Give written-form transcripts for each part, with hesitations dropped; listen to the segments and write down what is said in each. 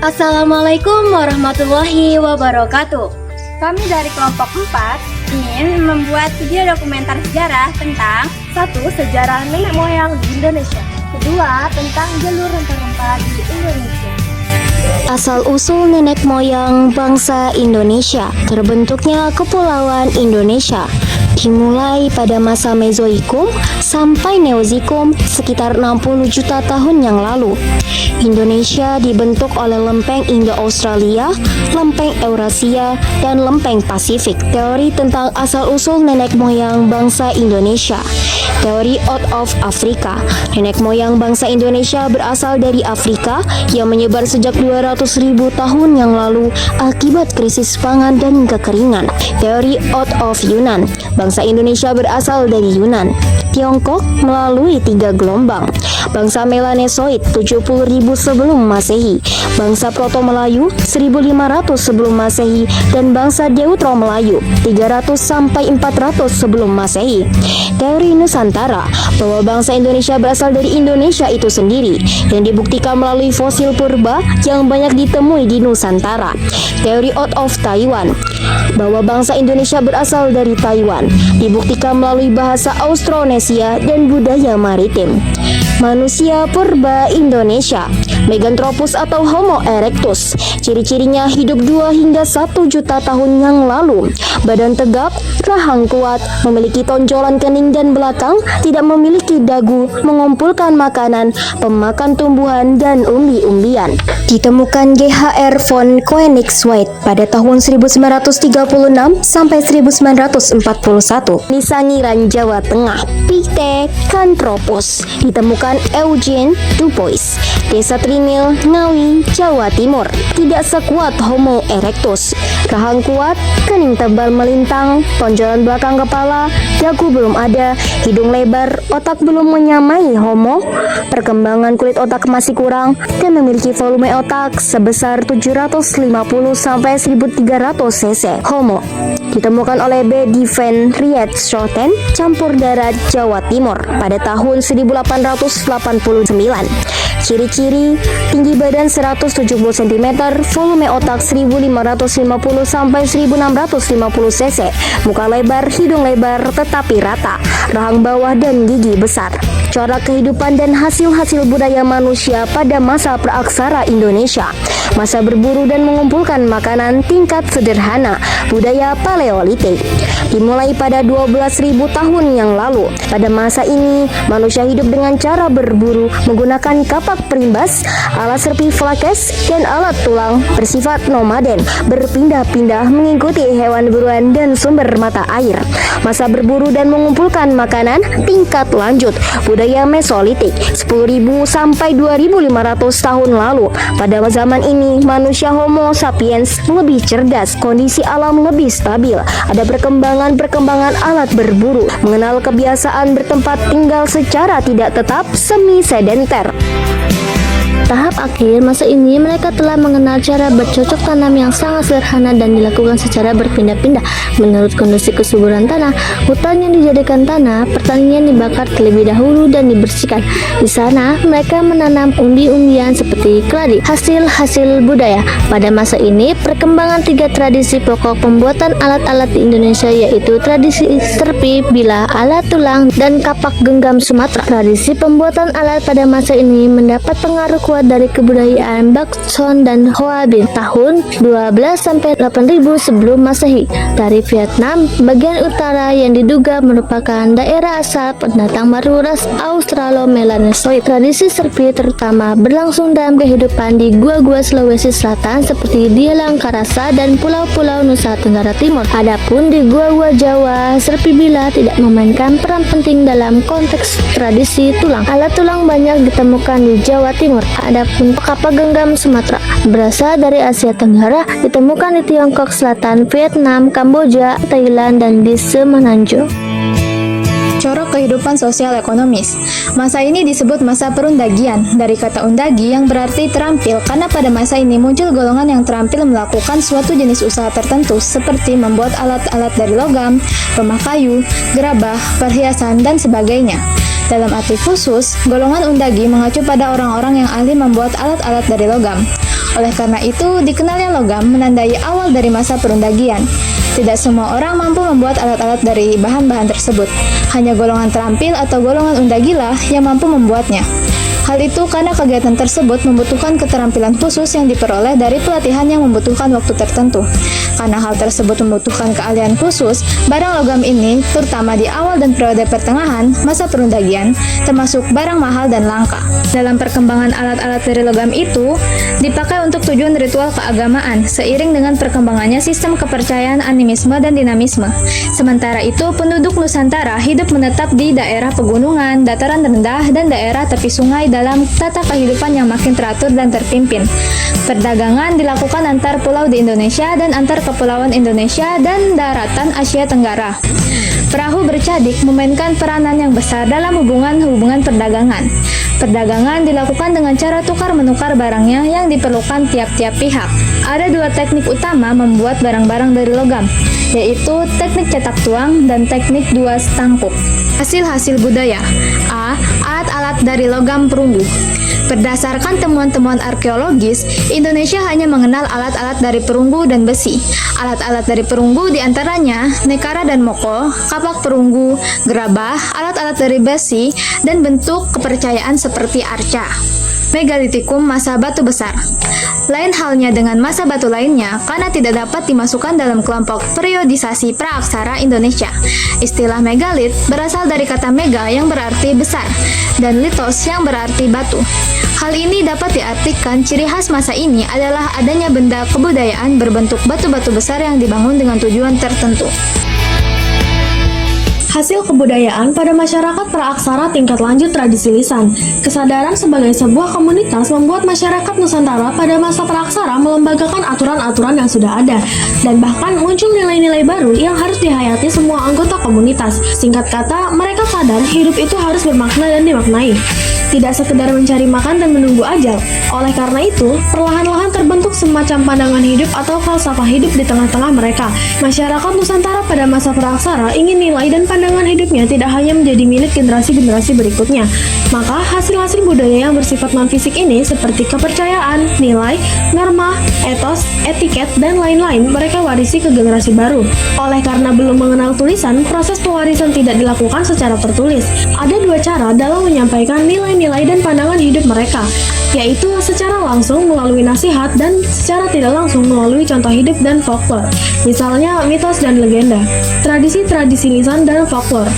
Assalamualaikum warahmatullahi wabarakatuh. Kami dari kelompok 4 ingin membuat video dokumenter sejarah tentang 1. Sejarah nenek moyang di Indonesia. 2. Tentang jalur rempah-rempah di Indonesia. Asal-usul nenek moyang bangsa Indonesia. Terbentuknya Kepulauan Indonesia dimulai pada masa Mesozoikum sampai Neozoikum sekitar 60 juta tahun yang lalu. Indonesia dibentuk oleh lempeng Indo-Australia, lempeng Eurasia, dan lempeng Pasifik. Teori tentang asal-usul nenek moyang bangsa Indonesia. Teori out of Africa. Nenek moyang bangsa Indonesia berasal dari Afrika yang menyebar sejak 200.000 tahun yang lalu akibat krisis pangan dan kekeringan. Teori out of Yunan. Bangsa Indonesia berasal dari Yunan, Tiongkok melalui 3 gelombang. Bangsa Melanesoid 70.000 sebelum Masehi, bangsa Proto-Melayu 1.500 sebelum Masehi, dan bangsa Deutero-Melayu 300 sampai 400 sebelum Masehi. Teori Nusantara, bahwa bangsa Indonesia berasal dari Indonesia itu sendiri, yang dibuktikan melalui fosil purba yang banyak ditemui di Nusantara. Teori out of Taiwan, bahwa bangsa Indonesia berasal dari Taiwan, dibuktikan melalui bahasa Austronesia dan budaya maritim. Manusia purba Indonesia, Meganthropus atau Homo erectus. Ciri-cirinya hidup 2 hingga 1 juta tahun yang lalu. Badan tegap, rahang kuat, memiliki tonjolan kening dan belakang, tidak memiliki dagu, mengumpulkan makanan, pemakan tumbuhan dan umbi-umbian. Ditemukan G.H.R. von Koenigswald pada tahun 1936 sampai 1941 di Sangiran, Jawa Tengah. Pithecanthropus ditemukan Eugene Dubois, Desa Trinil, Ngawi, Jawa Timur. Tidak sekuat Homo erectus. Rahang kuat, kening tebal melintang, tonjolan belakang kepala, dagu belum ada, hidung lebar, otak belum menyamai Homo. Perkembangan kulit otak masih kurang dan memiliki volume otak sebesar 750 sampai 1300 cc. Homo ditemukan oleh B. D. van Rietschoten, campur darat, Jawa Timur pada tahun 1889. Ciri-ciri: tinggi badan 170 cm, volume otak 1550 sampai 1650 cc, muka lebar, hidung lebar tetapi rata, rahang bawah dan gigi besar. Corak kehidupan dan hasil-hasil budaya manusia pada masa praaksara Indonesia. Masa berburu dan mengumpulkan makanan tingkat sederhana, budaya Paleolitik. Dimulai pada 12.000 tahun yang lalu. Pada masa ini, manusia hidup dengan cara berburu menggunakan kapak perimbas, alat serpi flakes, dan alat tulang, bersifat nomaden, berpindah-pindah mengikuti hewan buruan dan sumber mata air. Masa berburu dan mengumpulkan makanan tingkat lanjut, budaya Mesolitik, 10.000 sampai 2.500 tahun lalu. Pada zaman ini, manusia Homo sapiens lebih cerdas, kondisi alam lebih stabil, ada perkembangan alat berburu, mengenal kebiasaan bertempat tinggal secara tidak tetap, semi sedenter. Tahap akhir masa ini mereka telah mengenal cara bercocok tanam yang sangat sederhana dan dilakukan secara berpindah-pindah menurut kondisi kesuburan tanah. Hutan yang dijadikan tanah, pertanian dibakar terlebih dahulu dan dibersihkan. Di sana mereka menanam umbi-umbian seperti keladi, hasil-hasil budaya. Pada masa ini perkembangan 3 tradisi pokok pembuatan alat-alat di Indonesia, yaitu tradisi serpi, bilah, alat tulang, dan kapak genggam Sumatera. Tradisi pembuatan alat pada masa ini mendapat pengaruh kuat dari kebudayaan Bakson dan Hoabin tahun 12 sampai 8000 sebelum Masehi dari Vietnam bagian utara yang diduga merupakan daerah asal pendatang baru ras Australo-Melanesoid. Tradisi serpi terutama berlangsung dalam kehidupan di gua-gua Sulawesi Selatan seperti di Langkarasa dan pulau-pulau Nusa Tenggara Timur. Adapun di gua-gua Jawa, serpi bilah tidak memainkan peran penting dalam konteks tradisi tulang. Alat tulang banyak ditemukan di Jawa Timur. Adapun kapak genggam Sumatera berasal dari Asia Tenggara, ditemukan di Tiongkok Selatan, Vietnam, Kamboja, Thailand, dan di Semenanjung. Corak kehidupan sosial ekonomis. Masa ini disebut masa perundagian, dari kata undagi yang berarti terampil, karena pada masa ini muncul golongan yang terampil melakukan suatu jenis usaha tertentu seperti membuat alat-alat dari logam, rumah kayu, gerabah, perhiasan, dan sebagainya. Dalam arti khusus, golongan undagi mengacu pada orang-orang yang ahli membuat alat-alat dari logam. Oleh karena itu, dikenalnya logam menandai awal dari masa perundagian. Tidak semua orang mampu membuat alat-alat dari bahan-bahan tersebut. Hanya golongan terampil atau golongan undagilah yang mampu membuatnya. Hal itu karena kegiatan tersebut membutuhkan keterampilan khusus yang diperoleh dari pelatihan yang membutuhkan waktu tertentu. Karena hal tersebut membutuhkan keahlian khusus, barang logam ini, terutama di awal dan periode pertengahan masa perundagian, termasuk barang mahal dan langka. Dalam perkembangan alat-alat dari logam itu, dipakai untuk tujuan ritual keagamaan, seiring dengan perkembangannya sistem kepercayaan animisme dan dinamisme. Sementara itu, penduduk Nusantara hidup menetap di daerah pegunungan, dataran rendah, dan daerah tepi sungai dalam tata kehidupan yang makin teratur dan terpimpin. Perdagangan dilakukan antar pulau di Indonesia dan antar kepulauan Indonesia dan daratan Asia Tenggara. Perahu bercadik memainkan peranan yang besar dalam hubungan perdagangan. Perdagangan dilakukan dengan cara tukar-menukar barangnya yang diperlukan tiap-tiap pihak. Ada dua teknik utama membuat barang-barang dari logam, yaitu teknik cetak tuang dan teknik dua setangkup. Hasil-hasil budaya. A. Alat-alat dari logam perunggu. Berdasarkan temuan-temuan arkeologis, Indonesia hanya mengenal alat-alat dari perunggu dan besi. Alat-alat dari perunggu diantaranya nekara dan moko, kapak perunggu, gerabah, alat-alat dari besi, dan bentuk kepercayaan seperti arca. Megalitikum masa batu besar. Lain halnya dengan masa batu lainnya karena tidak dapat dimasukkan dalam kelompok periodisasi praaksara Indonesia. Istilah megalit berasal dari kata mega yang berarti besar dan litos yang berarti batu. Hal ini dapat diartikan ciri khas masa ini adalah adanya benda kebudayaan berbentuk batu-batu besar yang dibangun dengan tujuan tertentu. Hasil kebudayaan pada masyarakat praaksara tingkat lanjut tradisi lisan. Kesadaran sebagai sebuah komunitas membuat masyarakat Nusantara pada masa praaksara melembagakan aturan-aturan yang sudah ada, dan bahkan muncul nilai-nilai baru yang harus dihayati semua anggota komunitas. Singkat kata, mereka sadar hidup itu harus bermakna dan dimaknai, tidak sekedar mencari makan dan menunggu ajal. Oleh karena itu, perlahan-lahan terbentuk semacam pandangan hidup atau falsafah hidup di tengah-tengah mereka. Masyarakat Nusantara pada masa praaksara ingin nilai dan pandangan hidupnya tidak hanya menjadi milik generasi-generasi berikutnya. Maka hasil-hasil budaya yang bersifat non-fisik ini seperti kepercayaan, nilai, norma, etos, etiket, dan lain-lain mereka warisi ke generasi baru. Oleh karena belum mengenal tulisan, proses pewarisan tidak dilakukan secara tertulis. Ada dua cara dalam menyampaikan nilai-nilai dan pandangan hidup mereka, yaitu secara langsung melalui nasihat dan secara tidak langsung melalui contoh hidup dan folklore. Misalnya mitos dan legenda, tradisi-tradisi lisan dan folklore.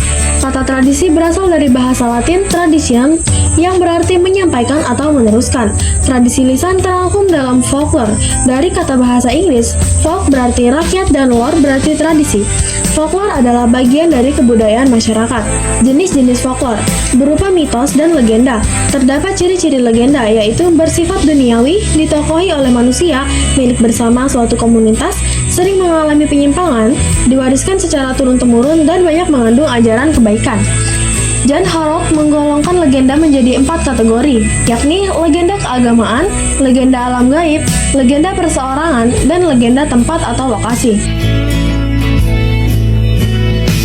Kata tradisi berasal dari bahasa Latin tradition yang berarti menyampaikan atau meneruskan. Tradisi lisan terangkum dalam folklore dari kata bahasa Inggris. Folk berarti rakyat dan lore berarti tradisi. Folklore adalah bagian dari kebudayaan masyarakat. Jenis-jenis folklore berupa mitos dan legenda. Terdapat ciri-ciri legenda yaitu bersifat duniawi, ditokohi oleh manusia, milik bersama suatu komunitas, sering mengalami penyimpangan, diwariskan secara turun-temurun, dan banyak mengandung ajaran kebaikan. Jan Harop menggolongkan legenda menjadi 4 kategori, yakni legenda keagamaan, legenda alam gaib, legenda perseorangan, dan legenda tempat atau lokasi.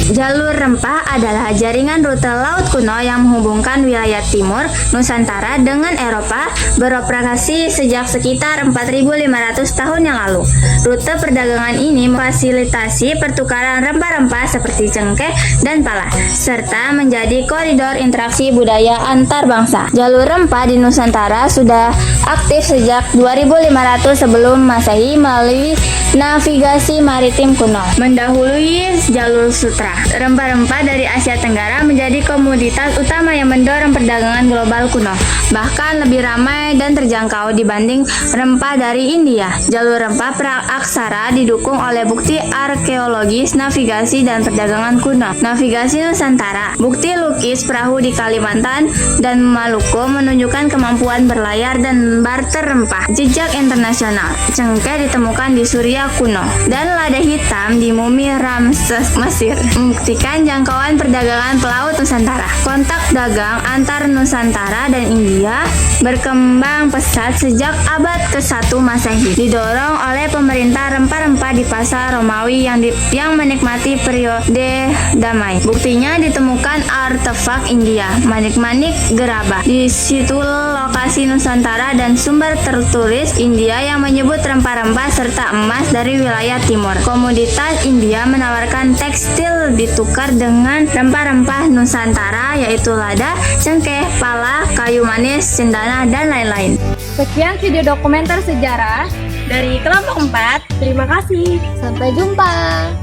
Jalur rempah adalah jaringan rute laut kuno yang menghubungkan wilayah timur Nusantara dengan Eropa, beroperasi sejak sekitar 4.500 tahun yang lalu. Rute perdagangan ini memfasilitasi pertukaran rempah-rempah seperti cengkeh dan pala, serta menjadi koridor interaksi budaya antar bangsa. Jalur rempah di Nusantara sudah aktif sejak 2.500 sebelum Masehi melalui navigasi maritim kuno, mendahului jalur sutra. Rempah-rempah dari Asia Tenggara menjadi komoditas utama yang mendorong perdagangan global kuno, bahkan lebih ramai dan terjangkau dibanding rempah dari India. Jalur rempah praaksara didukung oleh bukti arkeologis, navigasi, dan perdagangan kuno. Navigasi Nusantara, bukti lukis perahu di Kalimantan dan Maluku menunjukkan kemampuan berlayar dan barter rempah. Jejak internasional, cengkeh ditemukan di Suria kuno dan lada hitam di mumi Ramses Mesir. membuktikan jangkauan perdagangan pelaut Nusantara. Kontak dagang antar Nusantara dan India berkembang pesat sejak abad ke-1 Masehi, didorong oleh pemerintah rempah-rempah di pasar Romawi yang menikmati periode damai. Buktinya ditemukan artefak India, manik-manik gerabah. Di situ lokasi Nusantara dan sumber tertulis India yang menyebut rempah-rempah serta emas dari wilayah timur. Komoditas India menawarkan tekstil ditukar dengan rempah-rempah Nusantara yaitu lada, cengkeh, pala, kayu manis, cendana, dan lain-lain. Sekian video dokumenter sejarah dari kelompok 4. Terima kasih. Sampai jumpa.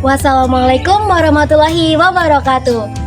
Wassalamualaikum warahmatullahi wabarakatuh.